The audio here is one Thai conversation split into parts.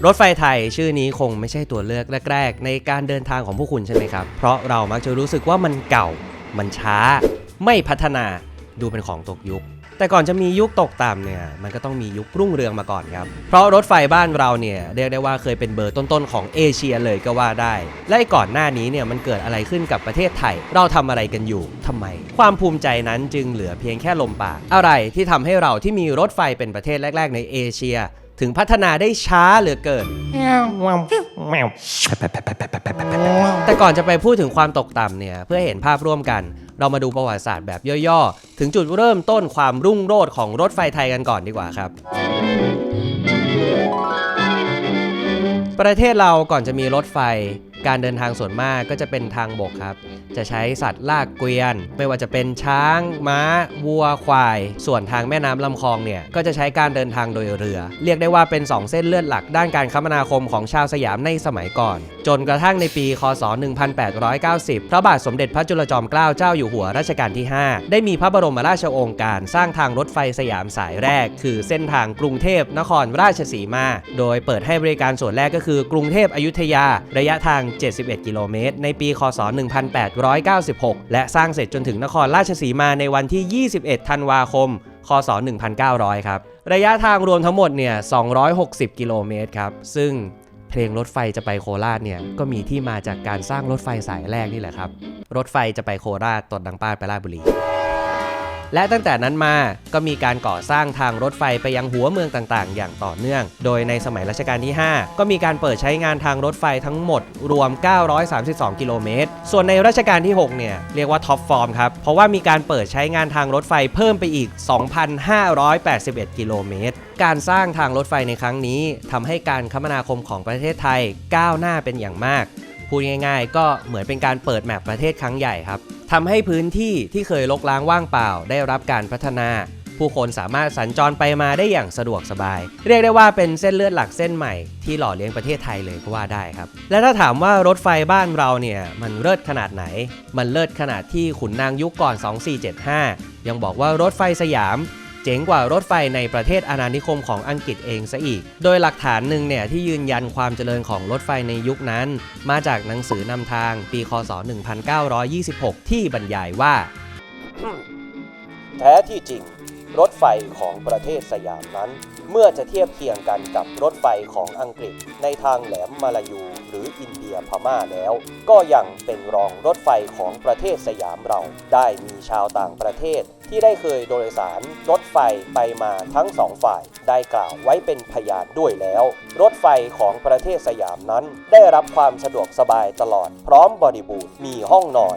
รถไฟไทยชื่อนี้คงไม่ใช่ตัวเลือกแรกๆในการเดินทางของผู้คุณใช่ไหมครับเพราะเรามักจะรู้สึกว่ามันเก่ามันช้าไม่พัฒนาดูเป็นของตกยุคแต่ก่อนจะมียุคตกต่ำเนี่ยมันก็ต้องมียุครุ่งเรืองมาก่อนครับเพราะรถไฟบ้านเราเนี่ยเรียกได้ว่าเคยเป็นเบอร์ต้นๆของเอเชียเลยก็ว่าได้และก่อนหน้านี้เนี่ยมันเกิดอะไรขึ้นกับประเทศไทยเราทำอะไรกันอยู่ทำไมความภูมิใจนั้นจึงเหลือเพียงแค่ลมปากอะไรที่ทำให้เราที่มีรถไฟเป็นประเทศแรกๆในเอเชียถึงพัฒนาได้ช้าเหลือเกินแต่ก่อนจะไปพูดถึงความตกต่ำเนี่ยเพื่อเห็นภาพร่วมกันเรามาดูประวัติศาสตร์แบบย่อๆถึงจุดเริ่มต้นความรุ่งโรจน์ของรถไฟไทยกันก่อนดีกว่าครับประเทศเราก่อนจะมีรถไฟการเดินทางส่วนมากก็จะเป็นทางบกครับจะใช้สัตว์ลากเกวียนไม่ว่าจะเป็นช้างม้าวัวควายส่วนทางแม่น้ำลำคลองเนี่ยก็จะใช้การเดินทางโดยเรือเรียกได้ว่าเป็น2เส้นเลือดหลักด้านการคมนาคมของชาวสยามในสมัยก่อนจนกระทั่งในปีคศ1890พระบาทสมเด็จพระจุลจอมเกล้าเจ้าอยู่หัวรัชกาลที่5ได้มีพระบรมราชโองการสร้างทางรถไฟสยามสายแรกคือเส้นทางกรุงเทพนครราชสีมาโดยเปิดให้บริการส่วนแรกก็คือกรุงเทพอยุธยาระยะทาง71กิโลเมตรในปีคศ1896และสร้างเสร็จจนถึงนครราชสีมาในวันที่21ธันวาคมคศ1900ครับระยะทางรวมทั้งหมดเนี่ย260กิโลเมตรครับซึ่งเพลงรถไฟจะไปโคราชเนี่ยก็มีที่มาจากการสร้างรถไฟสายแรกนี่แหละครับรถไฟจะไปโคราชตดดังป้าไปราชบุรีและตั้งแต่นั้นมาก็มีการก่อสร้างทางรถไฟไปยังหัวเมืองต่างๆอย่างต่อเนื่องโดยในสมัยรัชกาลที่5ก็มีการเปิดใช้งานทางรถไฟทั้งหมดรวม932กิโลเมตรส่วนในรัชกาลที่6เนี่ยเรียกว่าท็อปฟอร์มครับเพราะว่ามีการเปิดใช้งานทางรถไฟเพิ่มไปอีก 2,581 กิโลเมตรการสร้างทางรถไฟในครั้งนี้ทำให้การคมนาคมของประเทศไทยก้าวหน้าเป็นอย่างมากพูดง่ายๆก็เหมือนเป็นการเปิดแมปประเทศครั้งใหญ่ครับทำให้พื้นที่ที่เคยรกร้างว่างเปล่าได้รับการพัฒนาผู้คนสามารถสัญจรไปมาได้อย่างสะดวกสบายเรียกได้ว่าเป็นเส้นเลือดหลักเส้นใหม่ที่หล่อเลี้ยงประเทศไทยเลยก็ว่าได้ครับและถ้าถามว่ารถไฟบ้านเราเนี่ยมันเลิศขนาดไหนมันเลิศขนาดที่ขุนนางยุคก่อน2475ยังบอกว่ารถไฟสยามเจ๋งกว่ารถไฟในประเทศอาณานิคมของอังกฤษเองซะอีกโดยหลักฐานหนึ่งเนี่ยที่ยืนยันความเจริญของรถไฟในยุคนั้นมาจากหนังสือนำทางปีคศ1926ที่บรรยายว่าแท้ที่จริงรถไฟของประเทศสยามนั้นเมื่อจะเทียบเคียงกันกับรถไฟของอังกฤษในทางแหลมมาลายูหรืออินเดียพม่าแล้วก็ยังเป็นรองรถไฟของประเทศสยามเราได้มีชาวต่างประเทศที่ได้เคยโดยสารรถไฟไปมาทั้งสองฝ่ายได้กล่าวไว้เป็นพยานด้วยแล้วรถไฟของประเทศสยามนั้นได้รับความสะดวกสบายตลอดพร้อมบริบูรณ์มีห้องนอน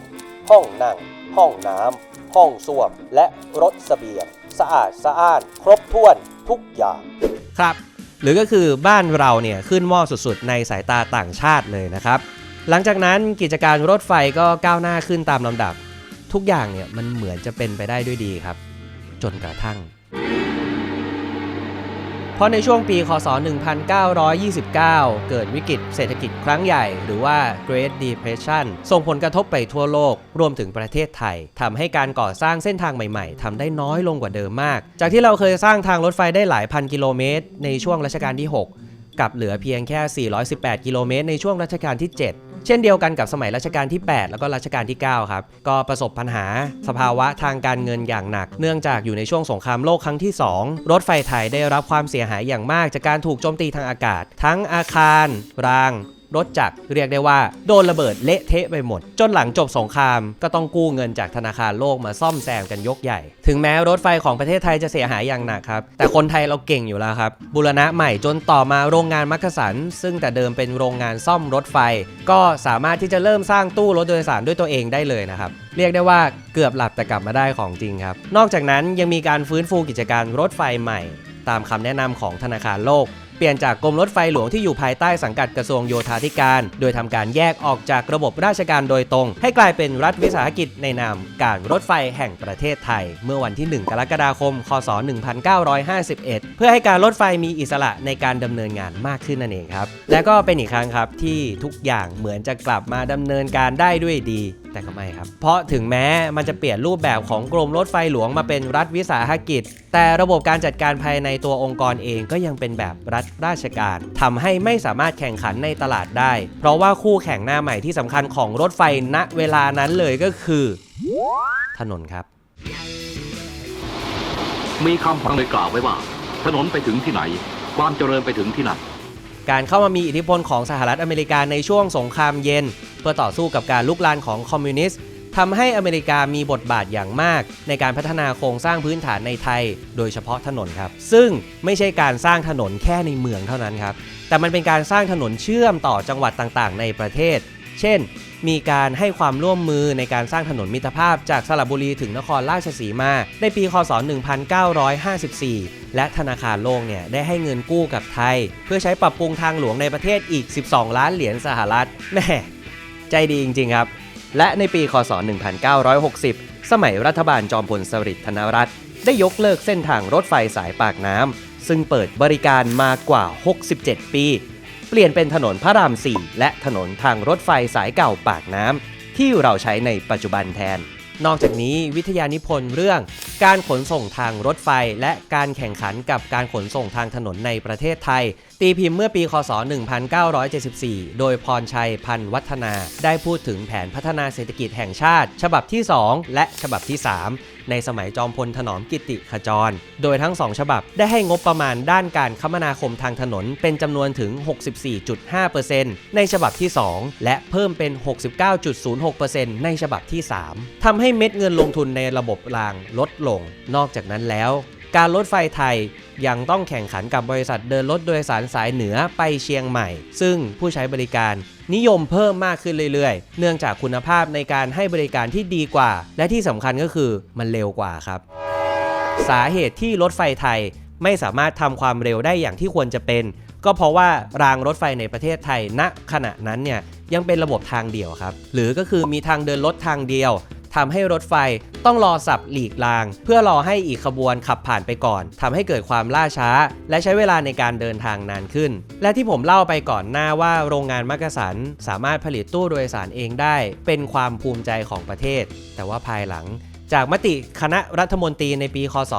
ห้องนั่งห้องน้ำห้องส้วมและรถเสบียงสะอาดสะอ้านครบถ้วนทุกอย่างครับหรือก็คือบ้านเราเนี่ยขึ้นหม้อสุดๆในสายตาต่างชาติเลยนะครับหลังจากนั้นกิจการรถไฟก็ก้าวหน้าขึ้นตามลำดับทุกอย่างเนี่ยมันเหมือนจะเป็นไปได้ด้วยดีครับจนกระทั่งเพราะในช่วงปีคศ1929เกิดวิกฤตเศรษฐกิจครั้งใหญ่หรือว่า Great Depression ส่งผลกระทบไปทั่วโลกรวมถึงประเทศไทยทำให้การก่อสร้างเส้นทางใหม่ๆทำได้น้อยลงกว่าเดิมมากจากที่เราเคยสร้างทางรถไฟได้หลายพันกิโลเมตรในช่วงรัชกาลที่6กับเหลือเพียงแค่418กิโลเมตรในช่วงรัชกาลที่7เช่นเดียวกันกับสมัยรัชกาลที่8แล้วก็รัชกาลที่9ครับก็ประสบปัญหาสภาวะทางการเงินอย่างหนักเนื่องจากอยู่ในช่วงสงครามโลกครั้งที่2รถไฟไทยได้รับความเสียหายอย่างมากจากการถูกโจมตีทางอากาศทั้งอาคารรางรถจักรเรียกได้ว่าโดนระเบิดเละเทะไปหมดจนหลังจบสงครามก็ต้องกู้เงินจากธนาคารโลกมาซ่อมแซมกันยกใหญ่ถึงแม้รถไฟของประเทศไทยจะเสียหายอย่างหนักครับแต่คนไทยเราเก่งอยู่แล้วครับบูรณะใหม่จนต่อมาโรงงานมักกะสันซึ่งแต่เดิมเป็นโรงงานซ่อมรถไฟก็สามารถที่จะเริ่มสร้างตู้รถโดยสารด้วยตัวเองได้เลยนะครับเรียกได้ว่าเกือบหลับแต่กลับมาได้ของจริงครับนอกจากนั้นยังมีการฟื้นฟูกิจการรถไฟใหม่ตามคำแนะนำของธนาคารโลกเปลี่ยนจากกรมรถไฟหลวงที่อยู่ภายใต้สังกัดกระทรวงโยธาธิการโดยทำการแยกออกจากระบบราชการโดยตรงให้กลายเป็นรัฐวิสาหกิจในนามการรถไฟแห่งประเทศไทยเมื่อวันที่1กรกฎาคมคศ1951เพื่อให้การรถไฟมีอิสระในการดำเนินงานมากขึ้นนั่นเองครับและก็เป็นอีกครั้งครับที่ทุกอย่างเหมือนจะกลับมาดำเนินการได้ด้วยดี แต่ก็ไม่ครับเพราะถึงแม้มันจะเปลี่ยนรูปแบบของกรมรถไฟหลวงมาเป็นรัฐวิสาหกิจแต่ระบบการจัดการภายในตัวองค์กรเองก็ยังเป็นแบบรัฐราชการทำให้ไม่สามารถแข่งขันในตลาดได้เพราะว่าคู่แข่งหน้าใหม่ที่สำคัญของรถไฟณเวลานั้นเลยก็คือถนนครับมีคำพังเลยกล่าวไว้ว่าถนนไปถึงที่ไหนความเจริญไปถึงที่นั่นการเข้ามามีอิทธิพลของสหรัฐอเมริกาในช่วงสงครามเย็นเพื่อต่อสู้กับการลุกลามของคอมมิวนิสต์ทำให้อเมริกามีบทบาทอย่างมากในการพัฒนาโครงสร้างพื้นฐานในไทยโดยเฉพาะถนนครับซึ่งไม่ใช่การสร้างถนนแค่ในเมืองเท่านั้นครับแต่มันเป็นการสร้างถนนเชื่อมต่อจังหวัดต่างๆในประเทศเช่นมีการให้ความร่วมมือในการสร้างถนนมิตรภาพจากสระบุรีถึงนครราชสีมาในปีคศ1954และธนาคารโลกเนี่ยได้ให้เงินกู้กับไทยเพื่อใช้ปรับปรุงทางหลวงในประเทศอีก12ล้านเหรียญสหรัฐแม่ใจดีจริงๆครับและในปีคศ1960สมัยรัฐบาลจอมพลสฤษดิ์ธนรัตน์ได้ยกเลิกเส้นทางรถไฟสายปากน้ำซึ่งเปิดบริการมากว่า67ปีเปลี่ยนเป็นถนนพระราม 4และถนนทางรถไฟสายเก่าปากน้ำที่เราใช้ในปัจจุบันแทนนอกจากนี้วิทยานิพนธ์เรื่องการขนส่งทางรถไฟและการแข่งขันกับการขนส่งทางถนนในประเทศไทยตีพิมพ์เมื่อปีคศ1974โดยพรชัยพันวัฒนาได้พูดถึงแผนพัฒนาเศรษฐกิจแห่งชาติฉบับที่2และฉบับที่3ในสมัยจอมพลถนอมกิติขจรโดยทั้ง2ฉบับได้ให้งบประมาณด้านการคมนาคมทางถนนเป็นจำนวนถึง 64.5% ในฉบับที่2และเพิ่มเป็น 69.06% ในฉบับที่3ทำให้เม็ดเงินลงทุนในระบบรางลดลงนอกจากนั้นแล้วการรถไฟไทยยังต้องแข่งขันกับบริษัทเดินรถโดยสารสายเหนือไปเชียงใหม่ซึ่งผู้ใช้บริการนิยมเพิ่มมากขึ้นเรื่อยๆเนื่องจากคุณภาพในการให้บริการที่ดีกว่าและที่สำคัญก็คือมันเร็วกว่าครับสาเหตุที่รถไฟไทยไม่สามารถทำความเร็วได้อย่างที่ควรจะเป็นก็เพราะว่ารางรถไฟในประเทศไทยณขณะนั้นเนี่ยยังเป็นระบบทางเดียวครับหรือก็คือมีทางเดินรถทางเดียวทำให้รถไฟต้องรอสับหลีกรางเพื่อรอให้อีกขบวนขับผ่านไปก่อนทำให้เกิดความล่าช้าและใช้เวลาในการเดินทางนานขึ้นและที่ผมเล่าไปก่อนหน้าว่าโรงงานมักกะสันสามารถผลิตตู้โดยสารเองได้เป็นความภูมิใจของประเทศแต่ว่าภายหลังจากมติคณะรัฐมนตรีในปีคศ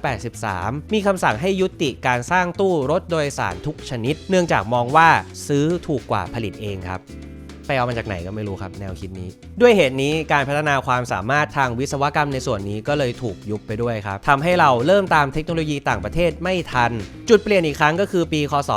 1983มีคำสั่งให้ยุติการสร้างตู้รถโดยสารทุกชนิดเนื่องจากมองว่าซื้อถูกกว่าผลิตเองครับไปเอามาจากไหนก็ไม่รู้ครับแนวคิดนี้ด้วยเหตุนี้การพัฒนาความสามารถทางวิศวกรรมในส่วนนี้ก็เลยถูกยุบไปด้วยครับทำให้เราเริ่มตามเทคโนโลยีต่างประเทศไม่ทันจุดเปลี่ยนอีกครั้งก็คือปีคศ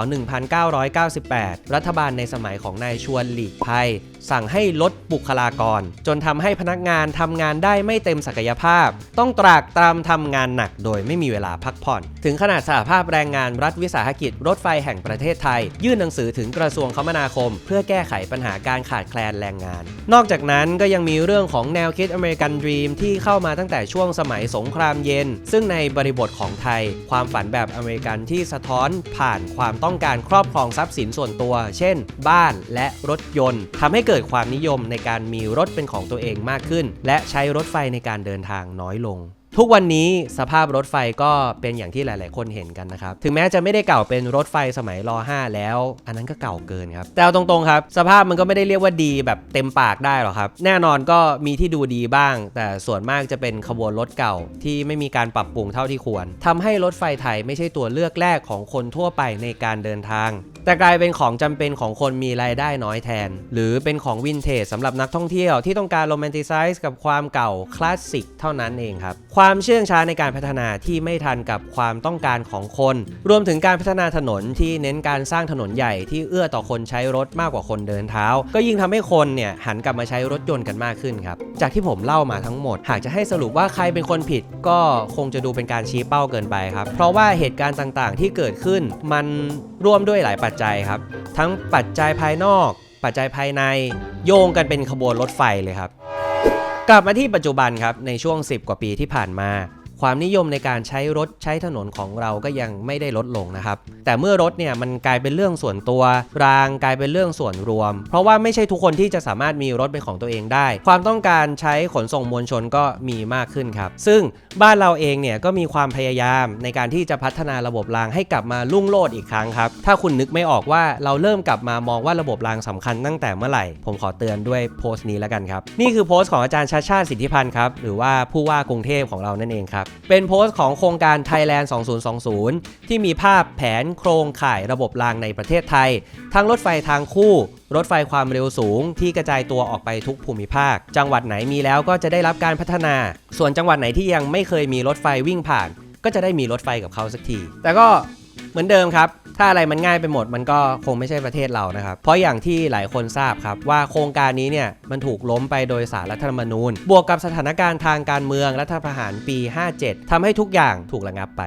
1998รัฐบาลในสมัยของนายชวนหลีกภัยสั่งให้ลดบุคลากรจนทำให้พนักงานทำงานได้ไม่เต็มศักยภาพต้องตรากตรำทำงานหนักโดยไม่มีเวลาพักผ่อนถึงขนาดสหภาพแรงงานรัฐวิสาหกิจรถไฟแห่งประเทศไทยยื่นหนังสือถึงกระทรวงคมนาคมเพื่อแก้ไขปัญหาการขาดแคลนแรงงานนอกจากนั้นก็ยังมีเรื่องของแนวคิด American Dream ที่เข้ามาตั้งแต่ช่วงสมัยสงครามเย็นซึ่งในบริบทของไทยความฝันแบบอเมริกันที่สะท้อนผ่านความต้องการครอบครองทรัพย์สินส่วนตัวเช่นบ้านและรถยนต์ทำให้เกิดความนิยมในการมีรถเป็นของตัวเองมากขึ้นและใช้รถไฟในการเดินทางน้อยลงทุกวันนี้สภาพรถไฟก็เป็นอย่างที่หลายๆคนเห็นกันนะครับถึงแม้จะไม่ได้เก่าเป็นรถไฟสมัยร.5 แล้วอันนั้นก็เก่าเกินครับแต่เอาตรงๆครับสภาพมันก็ไม่ได้เรียกว่าดีแบบเต็มปากได้หรอกครับแน่นอนก็มีที่ดูดีบ้างแต่ส่วนมากจะเป็นขบวนรถเก่าที่ไม่มีการปรับปรุงเท่าที่ควรทำให้รถไฟไทยไม่ใช่ตัวเลือกแรกของคนทั่วไปในการเดินทางแต่กลายเป็นของจำเป็นของคนมีรายได้น้อยแทนหรือเป็นของวินเทจสำหรับนักท่องเที่ยวที่ต้องการโรแมนติไซส์กับความเก่าคลาสสิกเท่านั้นเองครับความเชื่องช้าในการพัฒนาที่ไม่ทันกับความต้องการของคนรวมถึงการพัฒนาถนนที่เน้นการสร้างถนนใหญ่ที่เอื้อต่อคนใช้รถมากกว่าคนเดินเท้าก็ยิ่งทำให้คนเนี่ยหันกลับมาใช้รถยนต์กันมากขึ้นครับจากที่ผมเล่ามาทั้งหมดหากจะให้สรุปว่าใครเป็นคนผิดก็คงจะดูเป็นการชี้เป้าเกินไปครับเพราะว่าเหตุการณ์ต่างๆที่เกิดขึ้นมันร่วมด้วยหลายปัจจัยครับทั้งปัจจัยภายนอกปัจจัยภายในโยงกันเป็นขบวนรถไฟเลยครับกลับมาที่ปัจจุบันครับในช่วง10 กว่าปีที่ผ่านมาค ความนิยมในการใช้รถใช้ถนนของเราก็ยังไม่ได้ลดลงนะครับแต่เมื่อรถเนี่ยมันกลายเป็นเรื่องส่วนตัวรางกลายเป็นเรื่องส่วนรวมเพราะว่าไม่ใช่ทุกคนที่จะสามารถมีรถเป็นของตัวเองได้ความต้องการใช้ขนส่งมวลชนก็มีมากขึ้นครับซึ่งบ้านเราเองเนี่ยก็มีความพยายามในการที่จะพัฒนาระบบรางให้กลับมารุ่งโรจน์อีกครั้งครับถ้าคุณนึกไม่ออกว่าเราเริ่มกลับมามองว่าระบบรางสำคัญตั้งแต่เมื่อไหร่ผมขอเตือนด้วยโพสต์นี้แล้วกันครับนี่คือโพสต์ของอาจารย์ชาติชาติสิทธิพันธ์ครับหรือว่าผู้ว่ากรุงเทพของเรานั่นเองครับเป็นโพสต์ของโครงการ Thailand 2020 ที่มีภาพแผนโครงข่ายระบบรางในประเทศไทยทั้งรถไฟทางคู่รถไฟความเร็วสูงที่กระจายตัวออกไปทุกภูมิภาคจังหวัดไหนมีแล้วก็จะได้รับการพัฒนาส่วนจังหวัดไหนที่ยังไม่เคยมีรถไฟวิ่งผ่านก็จะได้มีรถไฟกับเขาสักทีแต่ก็เหมือนเดิมครับถ้าอะไรมันง่ายไปหมดมันก็คงไม่ใช่ประเทศเรานะครับเพราะอย่างที่หลายคนทราบครับว่าโครงการนี้เนี่ยมันถูกล้มไปโดยศาลรัฐธรรมนูญบวกกับสถานการณ์ทางการเมืองรัฐประหารปี 57ทำให้ทุกอย่างถูกระงับไป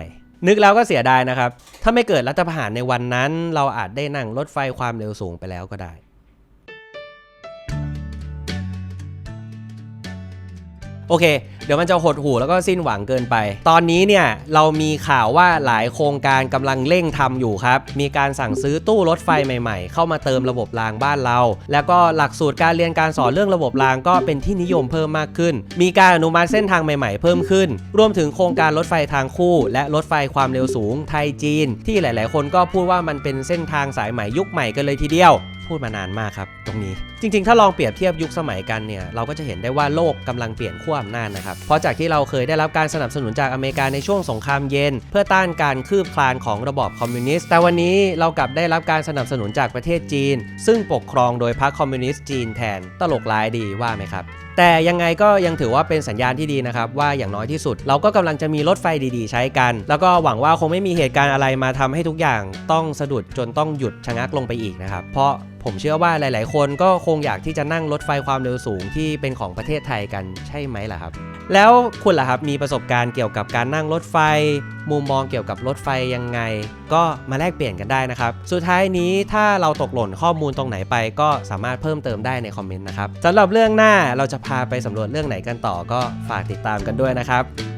นึกแล้วก็เสียดายนะครับถ้าไม่เกิดรัฐประหารในวันนั้นเราอาจได้นั่งรถไฟความเร็วสูงไปแล้วก็ได้โอเคเดี๋ยวมันจะหดหู่แล้วก็สิ้นหวังเกินไปตอนนี้เนี่ยเรามีข่าวว่าหลายโครงการกำลังเร่งทำอยู่ครับมีการสั่งซื้อตู้รถไฟใหม่ๆเข้ามาเติมระบบรางบ้านเราแล้วก็หลักสูตรการเรียนการสอนเรื่องระบบรางก็เป็นที่นิยมเพิ่มมากขึ้นมีการอนุมัติเส้นทางใหม่ๆเพิ่มขึ้นรวมถึงโครงการรถไฟทางคู่และรถไฟความเร็วสูงไทยจีนที่หลายๆคนก็พูดว่ามันเป็นเส้นทางสายใหม่ยุคใหม่กันเลยทีเดียวพูดมานานมากครับตรงนี้จริงๆถ้าลองเปรียบเทียบยุคสมัยกันเนี่ยเราก็จะเห็นได้ว่าโลกกำลังเปลี่ยนขั้วอำนาจนะครับเพราะจากที่เราเคยได้รับการสนับสนุนจากอเมริกาในช่วงสงครามเย็นเพื่อต้านการคืบคลานของระบอบคอมมิวนิสต์แต่วันนี้เรากลับได้รับการสนับสนุนจากประเทศจีนซึ่งปกครองโดยพรรคคอมมิวนิสต์จีนแทนตลกร้ายดีว่าไหมครับแต่ยังไงก็ยังถือว่าเป็นสัญญาณที่ดีนะครับว่าอย่างน้อยที่สุดเราก็กำลังจะมีรถไฟดีๆใช้กันแล้วก็หวังว่าคงไม่มีเหตุการณ์อะไรมาทำให้ทุกอย่างต้องสะดุดจนต้องหยุดชะงักลงไปอีกนะครับเพราะผมเชื่อว่าหลายๆคนก็คงอยากที่จะนั่งรถไฟความเร็วสูงที่เป็นของประเทศไทยกันใช่ไหมล่ะครับแล้วคุณล่ะครับมีประสบการณ์เกี่ยวกับการนั่งรถไฟมุมมองเกี่ยวกับรถไฟยังไงก็มาแลกเปลี่ยนกันได้นะครับสุดท้ายนี้ถ้าเราตกหล่นข้อมูลตรงไหนไปก็สามารถเพิ่มเติมได้ในคอมเมนต์นะครับสำหรับเรื่องหน้าเราจะพาไปสำรวจเรื่องไหนกันต่อก็ฝากติดตามกันด้วยนะครับ